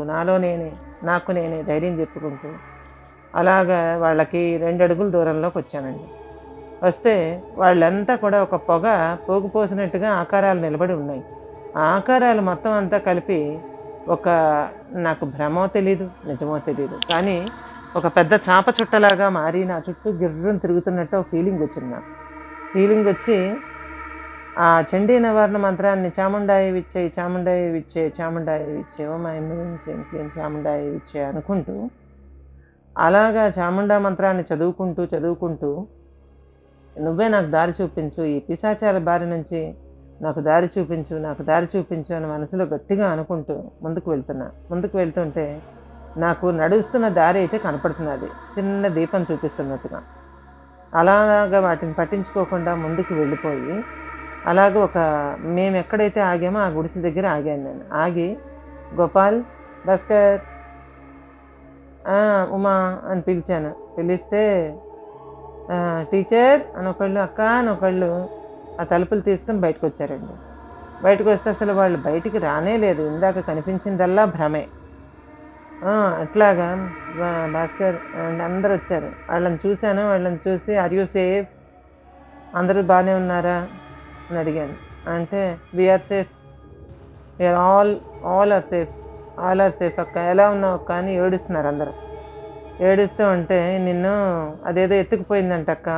నాకు నేనే ధైర్యం చెప్పుకుంటూ అలాగా వాళ్ళకి 2 అడుగుల దూరంలోకి వచ్చానండి. వస్తే వాళ్ళంతా కూడా ఒక పోగుపోసినట్టుగా ఆకారాలు నిలబడి ఉన్నాయి. ఆ ఆకారాలు మొత్తం అంతా కలిపి నాకు భ్రమో తెలీదు, నిజమో తెలీదు, కానీ ఒక పెద్ద చాప చుట్టలాగా మారి నా చుట్టూ గిర్రం తిరుగుతున్నట్టు ఒక ఫీలింగ్ వచ్చింది. నాకు ఫీలింగ్ వచ్చి ఆ చండీ నివారణ మంత్రాన్ని చాముండాయి విచ్చే ఓ మా చాముండాయి విచ్చే అనుకుంటూ అలాగా చాముండా మంత్రాన్ని చదువుకుంటూ నువ్వే నాకు దారి చూపించు, ఈ పిశాచాల బారి నుంచి నాకు దారి చూపించు అని మనసులో గట్టిగా అనుకుంటూ ముందుకు వెళ్తుంటే నాకు నడుస్తున్న దారి అయితే కనపడుతున్నది, చిన్న దీపం చూపిస్తున్నట్టుగా. అలాగా వాటిని పట్టించుకోకుండా ముందుకు వెళ్ళిపోయి అలాగ మేము ఎక్కడైతే ఆగామో ఆ గుడిసె దగ్గర ఆగాను. నేను ఆగి గోపాల్, భాస్కర్, ఉమా అని పిలిచాను. పిలిస్తే టీచర్ అని ఒకళ్ళు, అక్క అని ఒకళ్ళు ఆ తలుపులు తీసుకుని బయటకు వచ్చారండి. బయటకు వస్తే అసలు వాళ్ళు బయటికి రానే లేదు. ఇందాక కనిపించిందల్లా భ్రమే. అట్లాగా భాస్కర్ అండ్ అందరూ వచ్చారు. వాళ్ళని చూశాను. వాళ్ళని చూసి ఆర్ యూ సేఫ్, అందరూ బాగానే ఉన్నారా అని అడిగాను. అంటే we're safe, we're all are safe, all are safe అక్క, ఎలా ఉన్నావు అక్క అని ఏడుస్తున్నారు అందరూ. ఏడుస్తూ ఉంటే నిన్ను అదేదో ఎత్తుకుపోయిందంట అక్క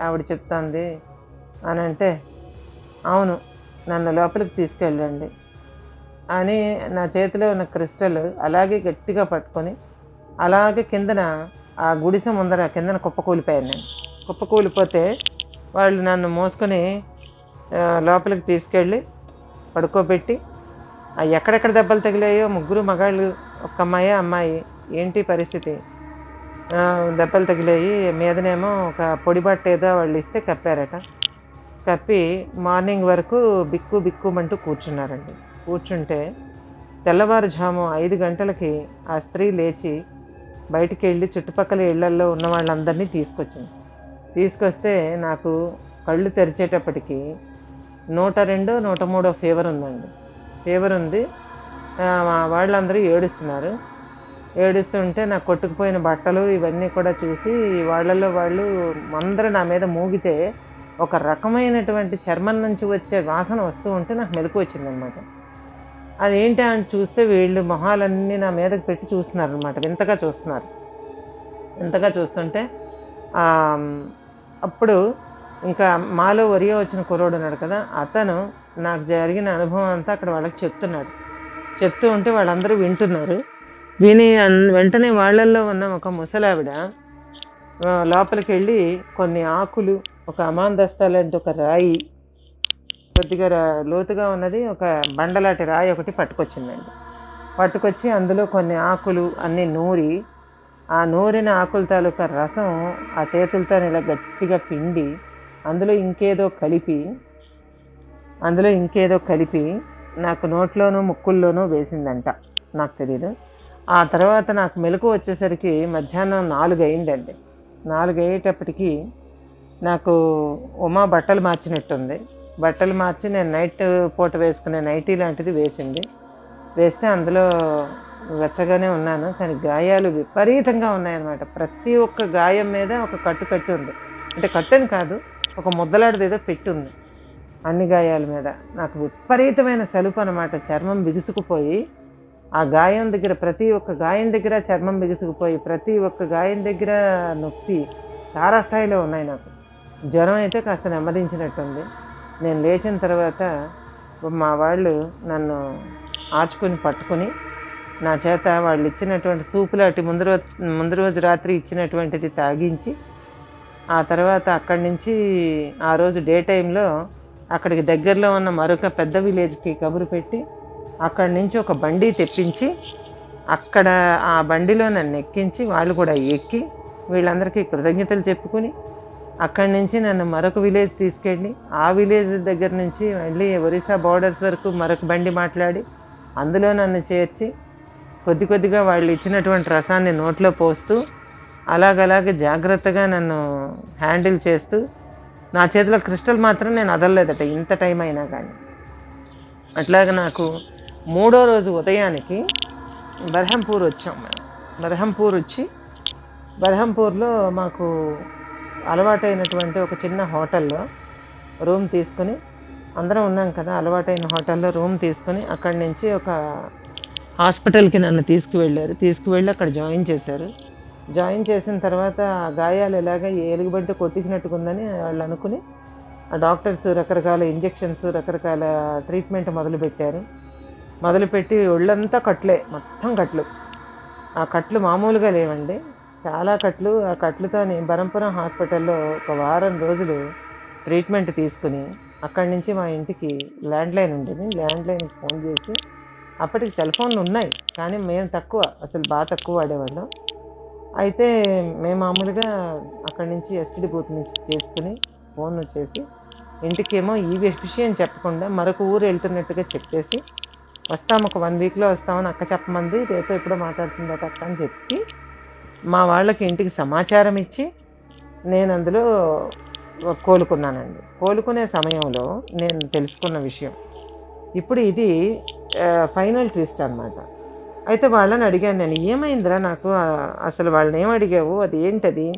ఆవిడ చెప్తాంది అని అంటే, అవును నన్ను లోపలికి తీసుకెళ్ళండి అని నా చేతిలో ఉన్న క్రిస్టల్ అలాగే గట్టిగా పట్టుకొని అలాగే కిందన ఆ గుడిసె ముందర కిందన కుప్పకూలిపోయాను నేను. కుప్పకూలిపోతే వాళ్ళు నన్ను మోసుకొని లోపలికి తీసుకెళ్ళి పడుకోబెట్టి ఎక్కడెక్కడ దెబ్బలు తగిలాయో, ముగ్గురు మగాళ్ళు, ఒక అమ్మాయి ఏంటి పరిస్థితి, దెబ్బలు తగిలాయి, మీదనేమో ఒక పొడి బట్ట ఏదో వాళ్ళు ఇస్తే కప్పారట. కప్పి మార్నింగ్ వరకు బిక్కుమంటూ కూర్చున్నారండి. కూర్చుంటే తెల్లవారుజాము 5 గంటలకి ఆ స్త్రీ లేచి బయటికి వెళ్ళి చుట్టుపక్కల ఇళ్లల్లో ఉన్న వాళ్ళందరినీ తీసుకొస్తే నాకు కళ్ళు తెరిచేటప్పటికి 102, 103 ఫీవర్ ఉందండి. ఫీవర్ ఉంది. వాళ్ళందరూ ఏడుస్తున్నారు. ఏడుస్తుంటే నాకు కొట్టుకుపోయిన బట్టలు ఇవన్నీ కూడా చూసి వాళ్ళల్లో వాళ్ళు అందరూ నా మీద మూగితే ఒక రకమైనటువంటి చర్మం నుంచి వచ్చే వాసన వస్తూ ఉంటే నాకు మెలకు వచ్చిందనమాట. అదేంటి అని చూస్తే వీళ్ళు మొహాలన్నీ నా మీదకి పెట్టి చూస్తున్నారు అనమాట. వింతగా చూస్తుంటే అప్పుడు ఇంకా మాలో ఒరియో వచ్చిన కుర్రోడు ఉన్నాడు కదా, అతను నాకు జరిగిన అనుభవం అంతా అక్కడ వాళ్ళకి చెప్తూ ఉంటే వాళ్ళందరూ వింటున్నారు. విని వెంటనే వాళ్ళల్లో ఉన్న ఒక ముసలావిడ లోపలికి వెళ్ళి కొన్ని ఆకులు, ఒక అమాందస్తా లాంటి ఒక రాయి, కొద్దిగా లోతుగా ఉన్నది ఒక బండలాంటి రాయి ఒకటి పట్టుకొచ్చి అందులో కొన్ని ఆకులు అన్నీ నూరి, ఆ నూరిన ఆకుల తాలూకా రసం ఆ చేతులతో ఇలా గట్టిగా పిండి అందులో ఇంకేదో కలిపి నాకు నోట్లోనూ ముక్కుల్లోనూ వేసిందంట. నాకు తెలియదు. ఆ తర్వాత నాకు మెలకు వచ్చేసరికి మధ్యాహ్నం 4 అయిందండి. 4 అయ్యేటప్పటికి నాకు ఉమా బట్టలు మార్చినట్టుంది. బట్టలు మార్చి నేను నైట్ పూట వేసుకునే నైటీ లాంటిది వేస్తే అందులో వెచ్చగానే ఉన్నాను. కానీ గాయాలు విపరీతంగా ఉన్నాయన్నమాట. ప్రతి ఒక్క గాయం మీద ఒక కట్టు ఉంది. అంటే కట్టని కాదు, ఒక ముద్దలాడిది ఏదో పెట్టి ఉంది అన్ని గాయాల మీద. నాకు విపరీతమైన సలుపు అనమాట. చర్మం బిగుసుకుపోయి ఆ గాయం దగ్గర, ప్రతి ఒక్క గాయం దగ్గర చర్మం బిగుసుకుపోయి, ప్రతి ఒక్క గాయం దగ్గర నొప్పి తారాస్థాయిలో ఉన్నాయి నాకు. జ్వరం అయితే కాస్త నెమ్మదించినట్టుంది. నేను లేచిన తర్వాత మా వాళ్ళు నన్ను ఆచుకొని పట్టుకొని నా చేత వాళ్ళు ఇచ్చినటువంటి సూపులాంటి ముందు రోజు రాత్రి ఇచ్చినటువంటిది తాగించి, ఆ తర్వాత అక్కడి నుంచి ఆ రోజు డే టైంలో అక్కడికి దగ్గరలో ఉన్న మరొక పెద్ద విలేజ్కి కబురు పెట్టి అక్కడి నుంచి ఒక బండి తెప్పించి అక్కడ ఆ బండిలో నన్ను ఎక్కించి వాళ్ళు కూడా ఎక్కి వీళ్ళందరికీ కృతజ్ఞతలు చెప్పుకుని అక్కడి నుంచి నన్ను మరొక విలేజ్ తీసుకెళ్ళి ఆ విలేజ్ దగ్గర నుంచి మళ్ళీ ఒరిస్సా బార్డర్స్ వరకు మరొక బండి మాట్లాడి అందులో నన్ను చేర్చి కొద్దిగా వాళ్ళు ఇచ్చినటువంటి రసాన్ని నోట్లో పోస్తూ అలాగే జాగ్రత్తగా నన్ను హ్యాండిల్ చేస్తూ, నా చేతిలో క్రిస్టల్ మాత్రం నేను వదలలేదట ఇంత టైం అయినా కానీ. అట్లాగే నాకు 3వ రోజు ఉదయానికి బర్హంపూర్ వచ్చాం మేము. బర్హంపూర్లో మాకు అలవాటైనటువంటి ఒక చిన్న హోటల్లో రూమ్ తీసుకుని, అందరం ఉన్నాం కదా, అలవాటైన హోటల్లో రూమ్ తీసుకుని అక్కడి నుంచి ఒక హాస్పిటల్కి నన్ను తీసుకువెళ్ళి అక్కడ జాయిన్ చేసిన తర్వాత గాయాలు ఎలాగ ఎలుగుబంటి కొట్టించినట్టుకుందని వాళ్ళు అనుకుని ఆ డాక్టర్స్ రకరకాల ఇంజెక్షన్స్, రకరకాల ట్రీట్మెంట్ మొదలుపెట్టి ఒళ్ళంతా మొత్తం కట్లు. ఆ కట్లు మామూలుగా లేవండి, చాలా కట్లు. ఆ కట్లతోని బరంపురం హాస్పిటల్లో ఒక వారం రోజులు ట్రీట్మెంట్ తీసుకుని అక్కడి నుంచి మా ఇంటికి ల్యాండ్లైన్ ఉండేది. ల్యాండ్లైన్కి ఫోన్ చేసి, అప్పటికి సెల్ ఫోన్లు ఉన్నాయి కానీ మేము బాగా తక్కువ వాడేవాళ్ళం. అయితే మేము మామూలుగా అక్కడి నుంచి ఎస్టీడీ బూత్ నుంచి చేసుకుని ఫోన్ చేసి ఇంటికేమో ఈ విషయం చెప్పకుండా మరొక ఊరు వెళ్తున్నట్టుగా చెప్పేసి, వస్తాము ఒక 1 వీక్లో వస్తామని అక్క చెప్పమంది, రేపు ఎప్పుడో మాట్లాడుతుందట అక్క అని చెప్పి మా వాళ్ళకి ఇంటికి సమాచారం ఇచ్చి నేను అందులో కోలుకున్నానండి. కోలుకునే సమయంలో నేను తెలుసుకున్న విషయం. ఇప్పుడు ఇది ఫైనల్ ట్విస్ట్ అనమాట. అయితే వాళ్ళని అడిగాను నేను, "ఏమైందిరా నాకు అసలు వాళ్ళనేం అడిగావు? అది ఏంటది?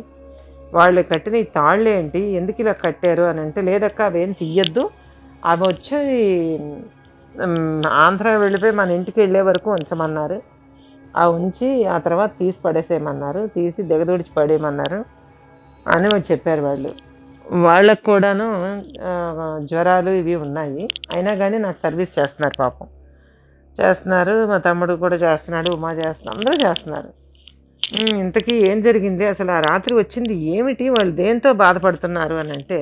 వాళ్ళు కట్టిన ఈ తాళ్ళేంటి? ఎందుకు ఇలా కట్టారు?" అని అంటే, "లేదక్క అవేం తీయొద్దు. అవి వచ్చి ఆంధ్ర వెళ్ళిపోయి మన ఇంటికి వెళ్ళే వరకు ఉంచమన్నారు. ఆ ఉంచి ఆ తర్వాత తీసి పడేసేయమన్నారు. తీసి దిగదూడిచి పడేయమన్నారు" అని చెప్పారు వాళ్ళు. వాళ్ళకి కూడాను జ్వరాలు ఇవి ఉన్నాయి. అయినా గానీ నాకు సర్వీస్ చేస్తున్నారు పాపం. చేస్తున్నారు. మా తమ్ముడు కూడా చేస్తున్నాడు. ఉమా చేస్తుంది. అందరూ చేస్తున్నారు. ఇంతకీ ఏం జరిగింది? అసలు ఆ రాత్రి వచ్చింది ఏమిటి? వాళ్ళు దేంతో బాధపడుతున్నారు అనంటే,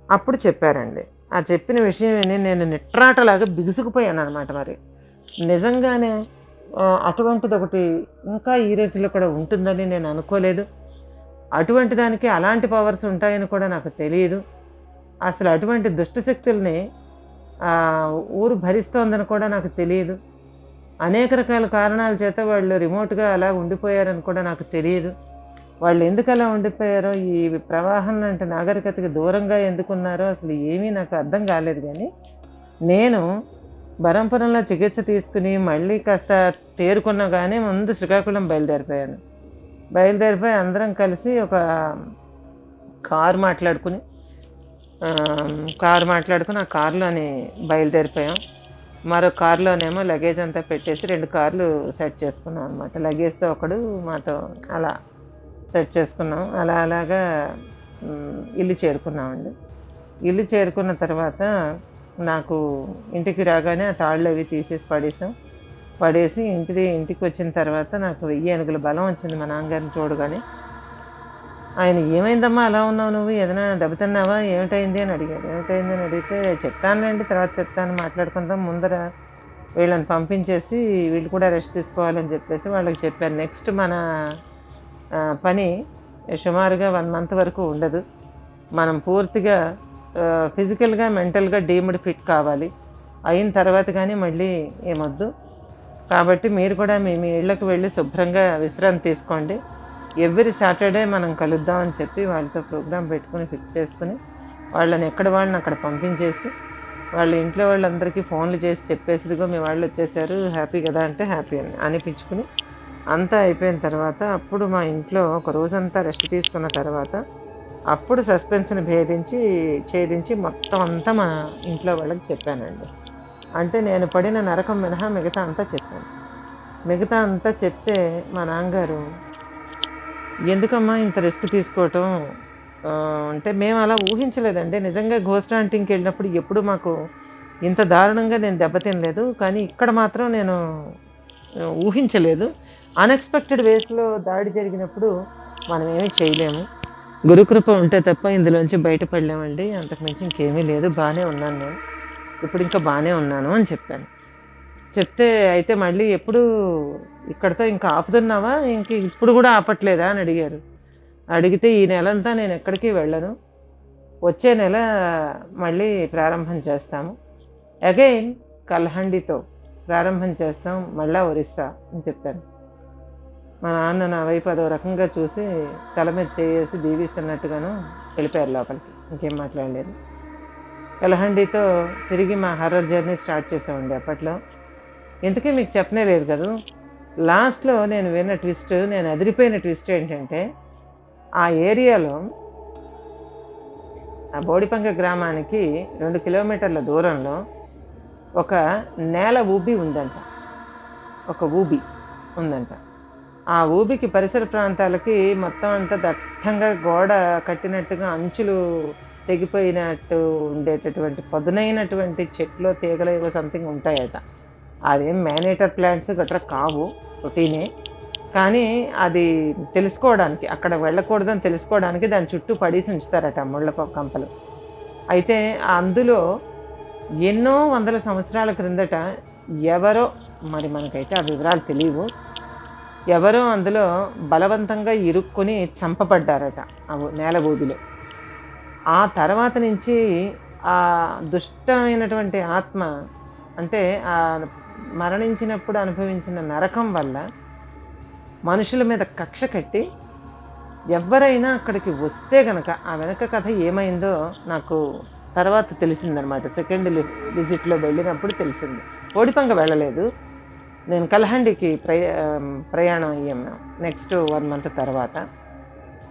అప్పుడు చెప్పారండి. ఆ చెప్పిన విషయం విని నేను నిట్రాటలాగా బిగుసుకుపోయాననమాట మరి. నిజంగానే అటువంటిదొకటి ఇంకా ఈ రోజుల్లో కూడా ఉంటుందని నేను అనుకోలేదు. అటువంటి దానికి అలాంటి పవర్స్ ఉంటాయని కూడా నాకు తెలీదు. అసలు అటువంటి దుష్ట శక్తుల్ని ఊరు భరిస్తోందని కూడా నాకు తెలీదు. అనేక రకాల కారణాల చేత వాళ్ళు రిమోట్‌గా అలా ఉండిపోయారని కూడా నాకు తెలీదు. వాళ్ళు ఎందుకలా ఉండిపోయారో, ఈ ప్రవాహం లాంటి నాగరికతకి దూరంగా ఎందుకున్నారో అసలు ఏమీ నాకు అర్థం కాలేదు గానీ, నేను బరంపురంలో చికిత్స తీసుకుని మళ్ళీ కాస్త తేరుకున్నా గానీ ముందు శ్రీకాకుళం బయలుదేరిపోయాను. బయలుదేరిపోయి అందరం కలిసి ఒక కారు మాట్లాడుకుని ఆ కారులోని బయలుదేరిపోయాం. మరో కారులోనేమో లగేజ్ అంతా పెట్టేసి 2 కార్లు సెట్ చేసుకున్నాం అనమాట. లగేజ్తో ఒకడు మాతో అలా సెట్ చేసుకున్నాం. అలాగా ఇల్లు చేరుకున్నామండి. ఇల్లు చేరుకున్న తర్వాత నాకు ఇంటికి రాగానే ఆ తాళ్ళు అవి తీసేసి పడేసి ఇంటికి వచ్చిన తర్వాత నాకు 1000 ఏనుగుల బలం వచ్చింది మా నాన్నగారిని చూడగానే. ఆయన, "ఏమైందమ్మా అలా ఉన్నావు నువ్వు? ఏదైనా దెబ్బతిన్నావా? ఏమిటైంది?" అని అడిగారు. ఏమిటైంది అని అడిగితే, "చెప్తానులేండి, తర్వాత చెప్తాను, మాట్లాడుకుందాం. ముందర వీళ్ళని పంపించేసి వీళ్ళు కూడా రెస్ట్ తీసుకోవాలని" చెప్పేసి వాళ్ళకి చెప్పాను. నెక్స్ట్ మన పని సుమారుగా 1 మంత్ వరకు ఉండదు. మనం పూర్తిగా ఫిజికల్‌గా, మెంటల్‌గా డీమ్డ్ ఫిట్ కావాలి. అయిన తర్వాత కానీ మళ్ళీ ఏమొద్దు. కాబట్టి మీరు కూడా మీ మీ ఇళ్ళకి వెళ్ళి శుభ్రంగా విశ్రాంతి తీసుకోండి. ఎవ్రీ సాటర్డే మనం కలుద్దాం అని చెప్పి వాళ్ళతో ప్రోగ్రామ్ పెట్టుకుని ఫిక్స్ చేసుకుని వాళ్ళని వాళ్ళని అక్కడ పంపించేసి, వాళ్ళ ఇంట్లో వాళ్ళందరికీ ఫోన్లు చేసి చెప్పేసి, "ఇదిగో మీ వాళ్ళు వచ్చేసారు, హ్యాపీ కదా" అంటే హ్యాపీ అని అనిపించుకుని అంతా అయిపోయిన తర్వాత అప్పుడు మా ఇంట్లో ఒక రోజంతా రెస్ట్ తీసుకున్న తర్వాత అప్పుడు సస్పెన్స్ని ఛేదించి మొత్తం అంతా మా ఇంట్లో వాళ్ళకి చెప్పానండి. అంటే నేను పడిన నరకం మినహా మిగతా అంతా చెప్పాను. మిగతా అంతా చెప్తే మా నాన్నగారు, "ఎందుకమ్మా ఇంత రిస్క్ తీసుకోవటం?" అంటే మేము అలా ఊహించలేదండి. నిజంగా ఘోస్ట్ హంటింగ్‌కి వెళ్ళినప్పుడు ఎప్పుడు మాకు ఇంత దారుణంగా నేను దెబ్బతినలేదు. కానీ ఇక్కడ మాత్రం నేను ఊహించలేదు. అన్‌ఎక్స్‌పెక్టెడ్ వేస్‌లో దాడి జరిగినప్పుడు మనం ఏమీ చేయలేము. గురుకృప ఉంటే తప్ప ఇందులోంచి బయటపడలేమండి. అంతకు మించి ఇంకేమీ లేదు. బాగానే ఉన్నాను నేను. ఇప్పుడు ఇంకా బాగానే ఉన్నాను అని చెప్పాను. చెప్తే, "అయితే మళ్ళీ ఎప్పుడు ఇక్కడితో ఇంకా ఆపుతున్నావా? ఇప్పుడు కూడా ఆపట్లేదా?" అని అడిగారు. అడిగితే, "ఈ నెలంతా నేను ఎక్కడికి వెళ్ళను. వచ్చే నెల మళ్ళీ ప్రారంభం చేస్తాము. అగైన్ కల్హండితో ప్రారంభం చేస్తాం. మళ్ళా ఒరిస్సా" అని చెప్పాను. మా నాన్న నా వైపు అదో రకంగా చూసి తల మీద చేయేసి దీవిస్తున్నట్టుగాను వెళ్ళిపోయారు లోపలికి. ఇంకేం మాట్లాడలేదు. కలహండితో తిరిగి మా హారర్ జర్నీ స్టార్ట్ చేసామండి అప్పట్లో. ఇంతకీ మీకు చెప్పనే లేదు కదూ. లాస్ట్‌లో నేను విన్న ట్విస్ట్, నేను అదిరిపోయిన ట్విస్ట్ ఏంటంటే, ఆ ఏరియాలో ఆ బోడిపంక గ్రామానికి 2 కిలోమీటర్ల దూరంలో ఒక నేల ఊబి ఉందంట. ఒక ఊబి ఉందంట. ఆ ఊబికి పరిసర ప్రాంతాలకి మొత్తం అంతా దట్టంగా గోడ కట్టినట్టుగా అంచులు తెగిపోయినట్టు ఉండేటటువంటి పదునైనటువంటి చెట్లు, తీగలు ఏవో సంథింగ్ ఉంటాయట. అదేం మేనేటర్ ప్లాంట్స్ గట్రా కావు, రొటీనే. కానీ అది తెలుసుకోవడానికి, అక్కడ వెళ్ళకూడదని తెలుసుకోవడానికి దాని చుట్టూ పడేసి ఉంచుతారట ముళ్ళ కంపలు. అయితే అందులో ఎన్నో వందల సంవత్సరాల క్రిందట ఎవరో, మరి మనకైతే ఆ వివరాలు తెలియవు, ఎవరో అందులో బలవంతంగా ఇరుక్కుని చంపబడ్డారట ఆ నేల ఊబిలో. ఆ తర్వాత నుంచి ఆ దుష్టమైనటువంటి ఆత్మ, అంటే ఆ మరణించినప్పుడు అనుభవించిన నరకం వల్ల మనుషుల మీద కక్ష కట్టి ఎవరైనా అక్కడికి వస్తే గనక ఆ వెనక కథ ఏమైందో నాకు తర్వాత తెలిసిందనమాట. సెకండ్ విజిట్‌లో వెళ్ళినప్పుడు తెలిసింది. ఓడిపంగ వెళ్ళలేదు. నేను కలహండికి ప్రయాణం అయ్యాం మేము. నెక్స్ట్ 1 మంత్ తర్వాత.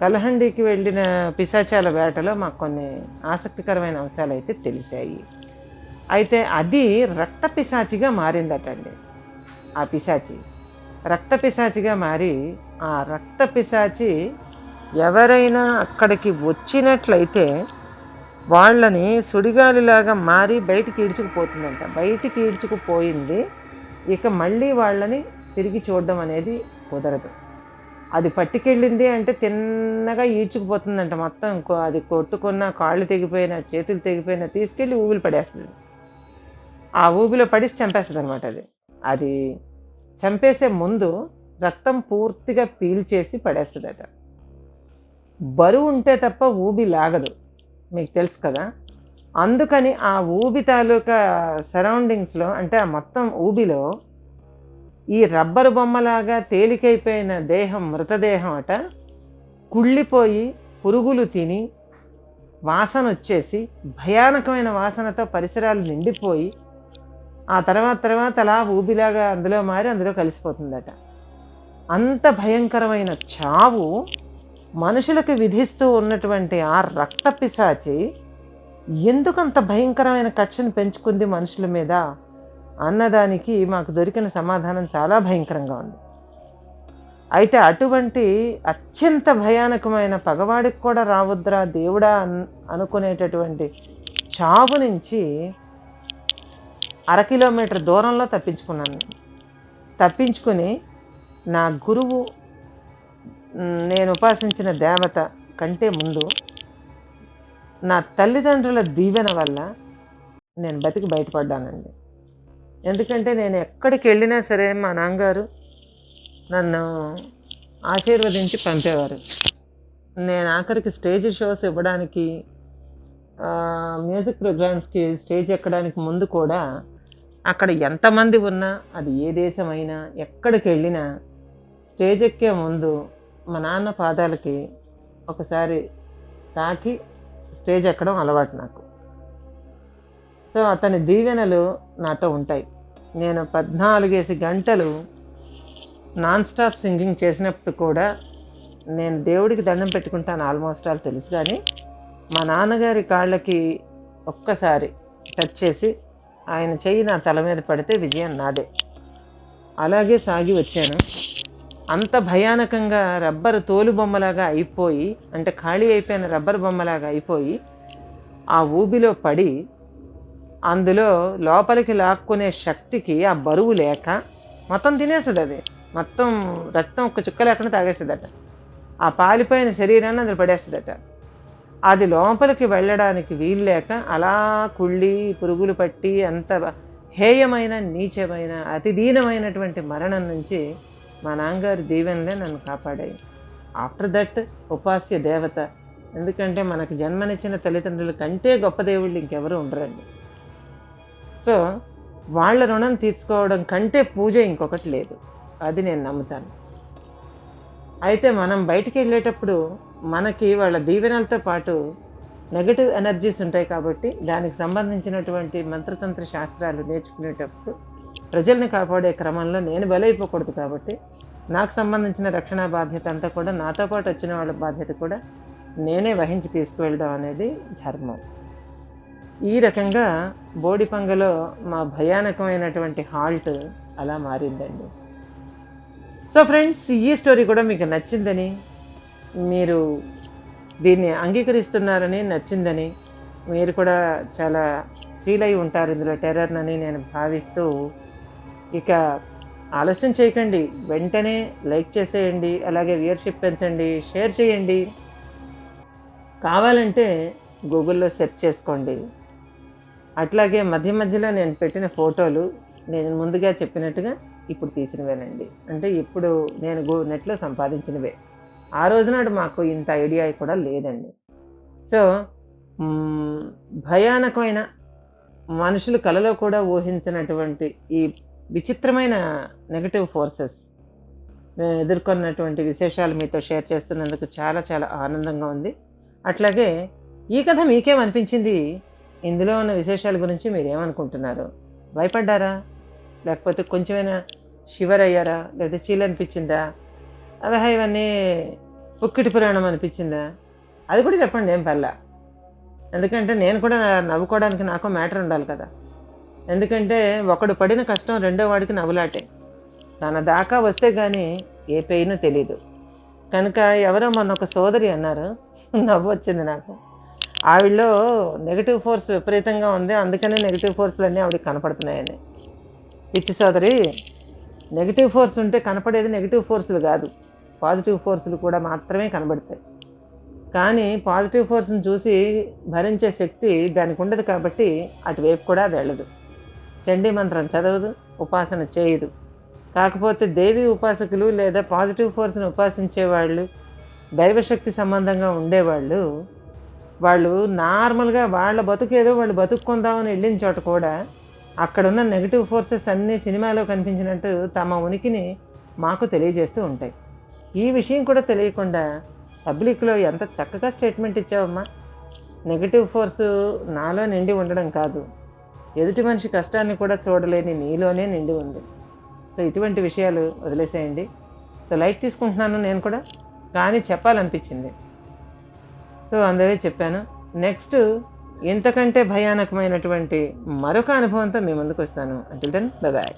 కలహండికి వెళ్ళిన పిశాచాల వేటలో మాకు కొన్ని ఆసక్తికరమైన అంశాలైతే తెలిసాయి. అయితే అది రక్త పిశాచిగా మారిందటండి. ఆ పిశాచి రక్త పిశాచిగా మారి, ఆ రక్త పిశాచి ఎవరైనా అక్కడికి వచ్చినట్లయితే వాళ్ళని సుడిగాలిలాగా మారి బయటికి ఈడ్చుకుపోతుందంట. బయటికి ఈడ్చుకుపోయింది ఇక మళ్ళీ వాళ్ళని తిరిగి చూడడం అనేది కుదరదు. అది పట్టుకెళ్ళింది అంటే తిన్నగా ఈడ్చుకుపోతుందంట. మొత్తం అది కొట్టుకున్న కాళ్ళు తెగిపోయినా, చేతులు తెగిపోయినా తీసుకెళ్ళి ఊబిలో పడేస్తుంది. ఆ ఊబిలో పడేసి చంపేస్తుంది అనమాట. అది చంపేసే ముందు రక్తం పూర్తిగా పీల్చేసి పడేస్తుందట. బరువు ఉంటే తప్ప ఊబి లాగదు, మీకు తెలుసు కదా. అందుకని ఆ ఊబి తాలూకా సరౌండింగ్స్లో, అంటే ఆ మొత్తం ఊబిలో ఈ రబ్బరు బొమ్మలాగా తేలికైపోయిన దేహం, మృతదేహం అట కుళ్ళిపోయి పురుగులు తిని వాసన వచ్చేసి భయానకమైన వాసనతో పరిసరాలు నిండిపోయి ఆ తర్వాత అలా ఊబిలాగా అందులో మారి అందులో కలిసిపోతుందట. అంత భయంకరమైన చావు మనుషులకు విధిస్తూ ఉన్నటువంటి ఆ రక్త పిశాచి ఎందుకంత భయంకరమైన కక్షను పెంచుకుంది మనుషుల మీద అన్నదానికి మాకు దొరికిన సమాధానం చాలా భయంకరంగా ఉంది. అయితే అటువంటి అత్యంత భయానకమైన, పగవాడికి కూడా రావద్దురా దేవుడా అనుకునేటటువంటి చావు నుంచి 1/2 కిలోమీటర్ దూరంలో తప్పించుకున్నాను. తప్పించుకుని నా గురువు, నేను ఉపాసించిన దేవత కంటే ముందు నా తల్లిదండ్రుల దీవెన వల్ల నేను బతికి బయటపడ్డానండి. ఎందుకంటే నేను ఎక్కడికి వెళ్ళినా సరే మా నాన్నగారు నన్ను ఆశీర్వదించి పంపేవారు. నేను ఆఖరికి స్టేజ్ షోస్ ఇవ్వడానికి, మ్యూజిక్ ప్రోగ్రామ్స్కి స్టేజ్ ఎక్కడానికి ముందు కూడా అక్కడ ఎంతమంది ఉన్నా, అది ఏ దేశమైనా, ఎక్కడికి వెళ్ళినా స్టేజ్ ఎక్కే ముందు మా నాన్న పాదాలకి ఒకసారి తాకి స్టేజ్ ఎక్కడం అలవాటు నాకు. సో అతని దీవెనలు నాతో ఉంటాయి. నేను 14 గంటలు నాన్ స్టాప్ సింగింగ్ చేసినప్పుడు కూడా నేను దేవుడికి దండం పెట్టుకుంటాను ఆల్మోస్ట్ ఆల్ తెలుసు. కానీ మా నాన్నగారి కాళ్ళకి ఒక్కసారి టచ్ చేసి ఆయన చెయ్యి నా తల మీద పడితే విజయం నాదే. అలాగే సాగి వచ్చాను. అంత భయానకంగా రబ్బరు తోలు బొమ్మలాగా అయిపోయి, అంటే ఖాళీ అయిపోయిన రబ్బరు బొమ్మలాగా అయిపోయి ఆ ఊబిలో పడి అందులో లోపలికి లాక్కునే శక్తికి ఆ బరువు లేక మొత్తం తినేస్తుంది. అది మొత్తం రక్తం ఒక్క చుక్క లేకుండా తాగేస్తుందట. ఆ పాలిపోయిన శరీరాన్ని అందులో పడేస్తుందట. అది లోపలికి వెళ్ళడానికి వీలు లేక అలా కుళ్ళి పురుగులు పట్టి అంత హేయమైన, నీచమైన, అతిదీనమైనటువంటి మరణం నుంచి మా నాన్నగారి దీవెనలే నన్ను కాపాడాయి. ఆఫ్టర్ దట్ ఉపాస్య దేవత. ఎందుకంటే మనకు జన్మనిచ్చిన తల్లిదండ్రుల కంటే గొప్ప దేవుళ్ళు ఇంకెవరు ఉండరండి. సో వాళ్ళ రుణం తీర్చుకోవడం కంటే పూజ ఇంకొకటి లేదు, అది నేను నమ్ముతాను. అయితే మనం బయటికి వెళ్ళేటప్పుడు మనకి వాళ్ళ దీవెనలతో పాటు నెగటివ్ ఎనర్జీస్ ఉంటాయి కాబట్టి దానికి సంబంధించినటువంటి మంత్రతంత్ర శాస్త్రాలు నేర్చుకునేటప్పుడు ప్రజల్ని కాపాడే క్రమంలో నేను బలైపోకూడదు. కాబట్టి నాకు సంబంధించిన రక్షణ బాధ్యత అంతా కూడా, నాతో పాటు వచ్చిన వాళ్ళ బాధ్యత కూడా నేనే వహించి తీసుకువెళ్ళడం అనేది ధర్మం. ఈ రకంగా బోడిపంగలో మా భయానకమైనటువంటి హాల్ట్ అలా మారిందండి. సో ఫ్రెండ్స్, ఈ స్టోరీ కూడా మీకు నచ్చిందని, మీరు దీన్ని అంగీకరిస్తున్నారని, నచ్చిందని, మీరు కూడా చాలా ఫీల్ అయి ఉంటారు ఇందులో టెర్రర్నని నేను భావిస్తూ, ఇక ఆలస్యం చేయకండి, వెంటనే లైక్ చేసేయండి, అలాగే వ్యూవర్షిప్ పెంచండి, షేర్ చేయండి. కావాలంటే గూగుల్లో సెర్చ్ చేసుకోండి. అట్లాగే మధ్య మధ్యలో నేను పెట్టిన ఫోటోలు నేను ముందుగా చెప్పినట్టుగా ఇప్పుడు తీసినవేనండి. అంటే ఇప్పుడు నేను నెట్లో సంపాదించినవే. ఆ రోజునాడు మాకు ఇంత ఐడియా కూడా లేదండి. సో భయానకమైన, మనుషులు కలలో కూడా ఊహించినటువంటి ఈ విచిత్రమైన నెగటివ్ ఫోర్సెస్ మేము ఎదుర్కొన్నటువంటి విశేషాలు మీతో షేర్ చేస్తున్నందుకు చాలా చాలా ఆనందంగా ఉంది. అట్లాగే ఈ కథ మీకేమనిపించింది? ఇందులో ఉన్న విశేషాల గురించి మీరేమనుకుంటున్నారు? భయపడ్డారా? లేకపోతే కొంచెమైనా షివర్ అయ్యారా? లేకపోతే చీల్ అనిపించిందా? అలా ఇవన్నీ పుక్కిటి పురాణం అనిపించిందా? అది కూడా చెప్పండి, ఏం పర్లా. ఎందుకంటే నేను కూడా నవ్వుకోవడానికి నాకు మ్యాటర్ ఉండాలి కదా. ఎందుకంటే ఒకడు పడిన కష్టం రెండో వాడికి నవ్వులాటే. తన దాకా వస్తే కానీ ఏ పెయిన్ తెలీదు. కనుక ఎవరో మొన్న ఒక సోదరి అన్నారు, నవ్వు వచ్చింది నాకు. ఆవిడలో నెగిటివ్ ఫోర్స్ విపరీతంగా ఉంది, అందుకనే నెగిటివ్ ఫోర్స్లు అన్నీ ఆవిడకి కనపడుతున్నాయని. పిచ్చి సోదరి, నెగిటివ్ ఫోర్స్ ఉంటే కనపడేది నెగిటివ్ ఫోర్సులు కాదు, పాజిటివ్ ఫోర్సులు కూడా మాత్రమే కనబడతాయి. కానీ పాజిటివ్ ఫోర్స్ని చూసి భరించే శక్తి దానికి ఉండదు, కాబట్టి అటువైపు కూడా అది వెళ్ళదు. చండీ మంత్రం చదవదు, ఉపాసన చేయదు. కాకపోతే దేవి ఉపాసకులు లేదా పాజిటివ్ ఫోర్స్ని ఉపాసించేవాళ్ళు, దైవశక్తి సంబంధంగా ఉండేవాళ్ళు, వాళ్ళు నార్మల్గా వాళ్ళ బతుకేదో వాళ్ళు బతుక్కుందామని వెళ్ళిన చోట కూడా అక్కడున్న నెగిటివ్ ఫోర్సెస్ అన్నీ సినిమాలో కనిపించినట్టు తమ ఉనికిని మాకు తెలియజేస్తూ ఉంటాయి. ఈ విషయం కూడా తెలియకుండా పబ్లిక్లో ఎంత చక్కగా స్టేట్మెంట్ ఇచ్చావమ్మా. నెగిటివ్ ఫోర్సు నాలో నిండి ఉండడం కాదు, ఎదుటి మనిషి కష్టాన్ని కూడా చూడలేని నీలోనే నిండి ఉంది. సో ఇటువంటి విషయాలు వదిలేసేయండి. సో లైట్ తీసుకుంటున్నాను నేను కూడా, కానీ చెప్పాలనిపించింది. సో అందుకే చెప్పాను. నెక్స్ట్ ఇంతకంటే భయానకమైనటువంటి మరొక అనుభవంతో మీ ముందుకు వస్తాను. Until then bye bye.